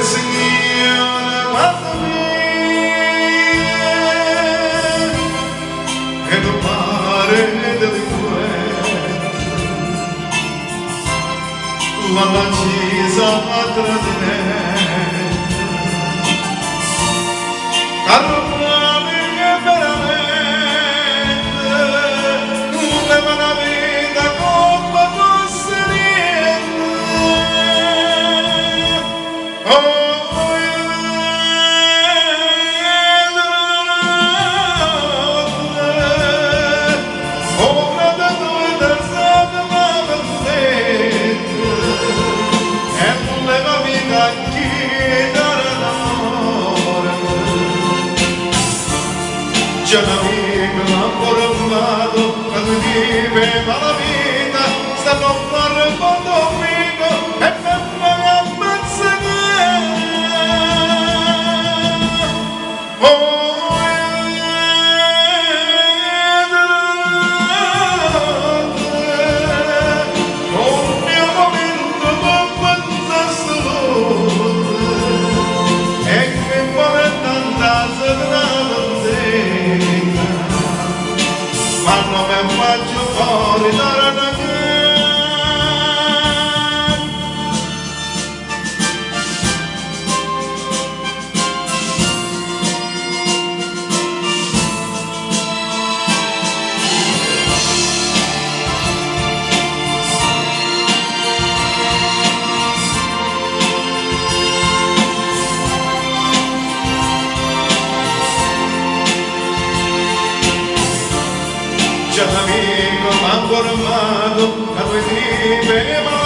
Signore, guardami e non mare delinquente la cisa tradimento arrabbiami veramente leva la vita come fosse niente. Oh, già l'amico ancora fumato quando viveva la vita stava a fare un po' d'amico e per me ammazzare un mio momento con quanta salute e che vuole tanta ma non mi faccio fuori dalla già l'amico m'ha formato a due tipi